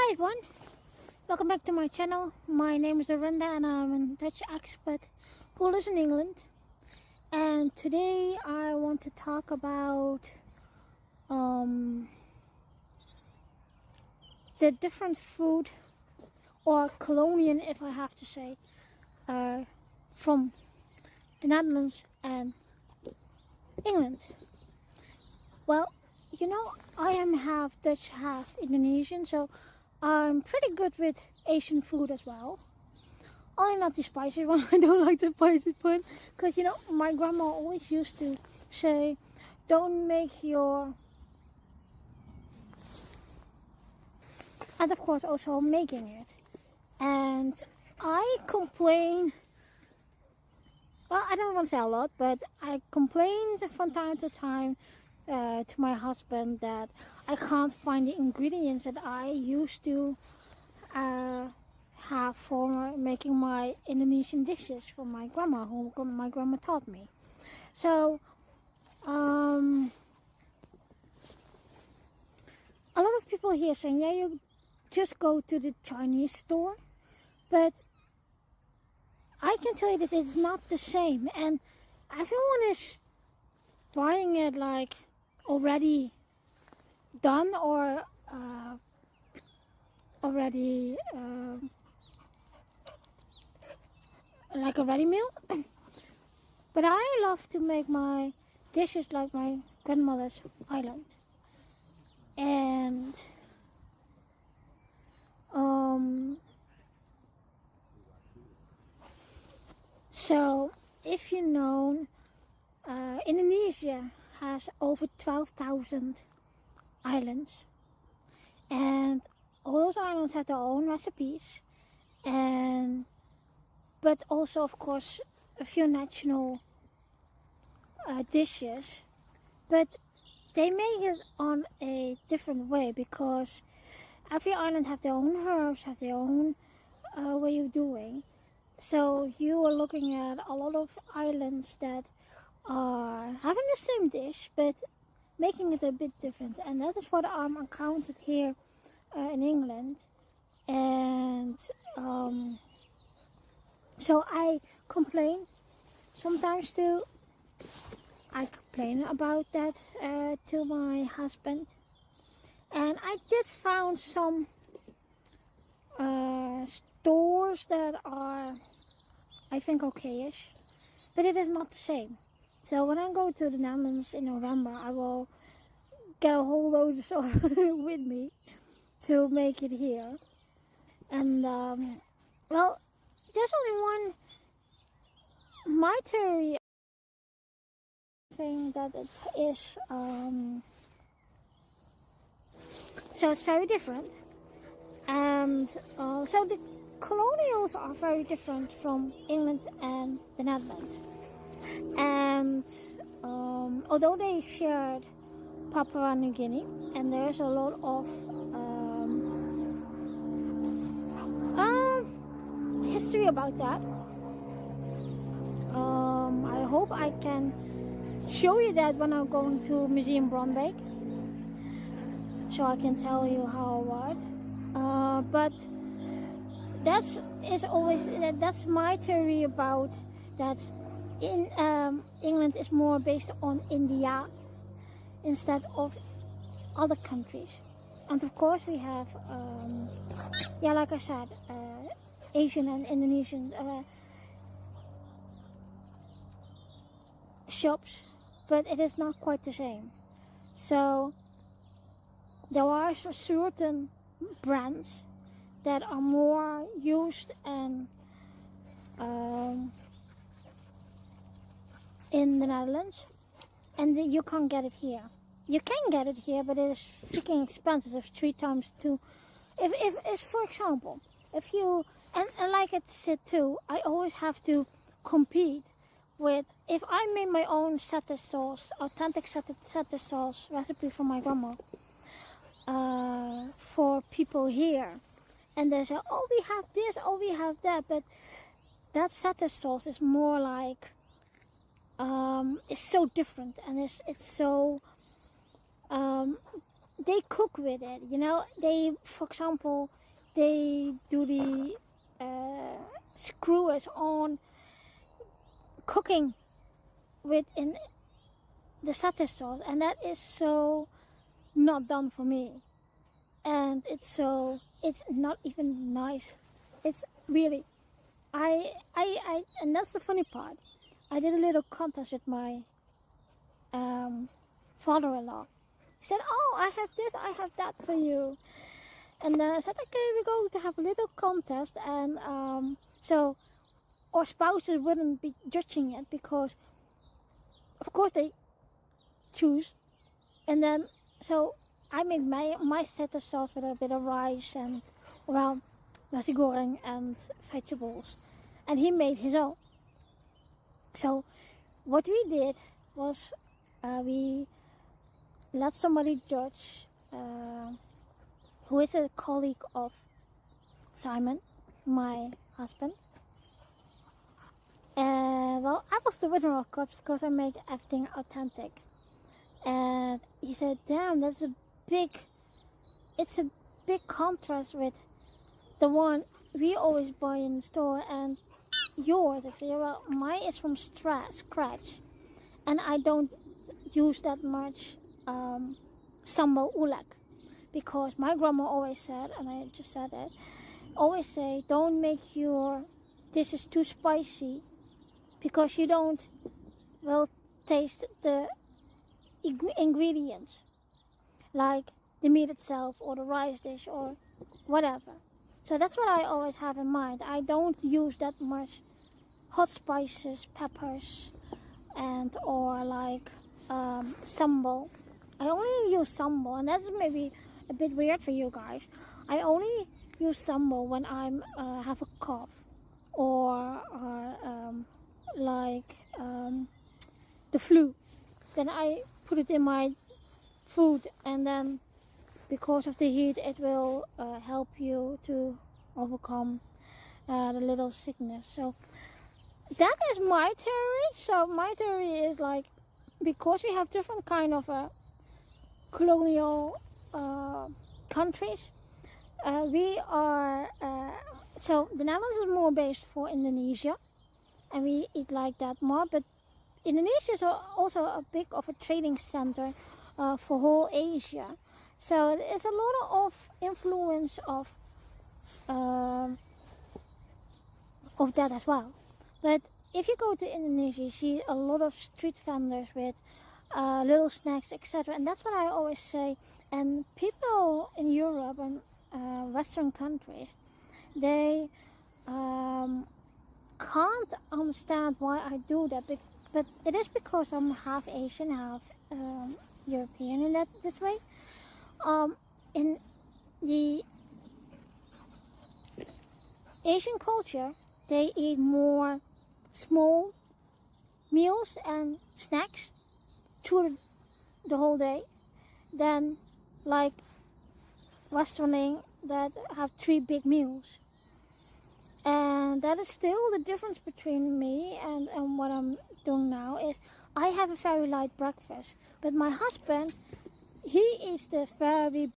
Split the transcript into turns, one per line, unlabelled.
Hi everyone, welcome back to my channel. My name is Arenda and I'm a Dutch expat who lives in England. And today I want to talk about the different food, or colonial if I have to say, from the Netherlands and England. Well, I am half Dutch, half Indonesian, so I'm pretty good with Asian food as well. Only not the spicy one. I don't like the spicy one because my grandma always used to say, don't make your, and of course also making it. And I complain, well, I don't want to say a lot, but I complain from time to time to my husband that I can't find the ingredients that I used to have for making my Indonesian dishes from my grandma, who my grandma taught me. So a lot of people here saying, yeah, you just go to the Chinese store, but I can tell you that it's not the same, and everyone is buying it like already done or already like a ready meal. But I love to make my dishes like my grandmother's island. And so if you know, Indonesia has over 12,000 islands, and all those islands have their own recipes, but also of course a few national dishes, but they make it on a different way because every island have their own herbs, have their own way of doing. So you are looking at a lot of islands that are having the same dish but making it a bit different, and that is what I'm encountered here in England. And so I complain sometimes too. I complain about that to my husband, and I did found some stores that are, I think, okay-ish, but it is not the same. So when I go to the Netherlands in November, I will get a whole load of stuff with me to make it here. And well, there's only one, my theory thing that it is, so it's very different. And so the colonials are very different from England and the Netherlands. And although they shared Papua New Guinea, and there's a lot of history about that. I hope I can show you that when I'm going to Museum Brombeek, so I can tell you how it was. But that's my theory about that. In England is more based on India instead of other countries, and of course we have yeah, like I said, Asian and Indonesian shops, but it is not quite the same. So there are certain brands that are more used and in the Netherlands, and you can't get it here. You can get it here, but it is freaking expensive. It's 3 times 2. If for example, if you, and like I said too, I always have to compete with, if I made my own satay sauce, authentic satay sauce recipe from my grandma, for people here, and they say, oh, we have this, oh, we have that, but that satay sauce is more like, it's so different, and it's so they cook with it. You know, they, for example, they do the screws on cooking within the satay sauce, and that is so not done for me. And it's not even nice. It's really, and that's the funny part. I did a little contest with my father-in-law. He said, "Oh, I have this, I have that for you." And then I said, "Okay, we're going to have a little contest." And so our spouses wouldn't be judging it, because of course they choose. And then so I made my satay sauce with a bit of rice and, well, nasi goreng and vegetables, and he made his own. So what we did was we let somebody judge, who is a colleague of Simon, my husband. And well, I was the winner of course, because I made everything authentic. And he said, "Damn, it's a big contrast with the one we always buy in the store and yours." I said, "Well, mine is from scratch, and I don't use that much sambal ulek, because my grandma always said, and I just said it, always say, don't make your dishes too spicy, because you don't, well, taste the ingredients, like the meat itself or the rice dish or whatever." So that's what I always have in mind. I don't use that much hot spices, peppers, and or like sambal. I only use sambal, and that's maybe a bit weird for you guys. I only use sambal when I'm have a cough, or the flu. Then I put it in my food, and then because of the heat it will help you to overcome the little sickness. So that is my theory. So my theory is like, because we have different kind of colonial countries, we are so the Netherlands is more based for Indonesia, and we eat like that more. But Indonesia is also a big of a trading center for whole Asia. So there's a lot of influence of that as well. But if you go to Indonesia, you see a lot of street vendors with little snacks, etc. And that's what I always say. And people in Europe and Western countries, they can't understand why I do that. But it is because I'm half Asian, half European in this way. In the Asian culture, they eat more small meals and snacks through the whole day than like Westerning that have 3 big meals. And that is still the difference between me and what I'm doing now. Is I have a very light breakfast, but my husband, he eats the very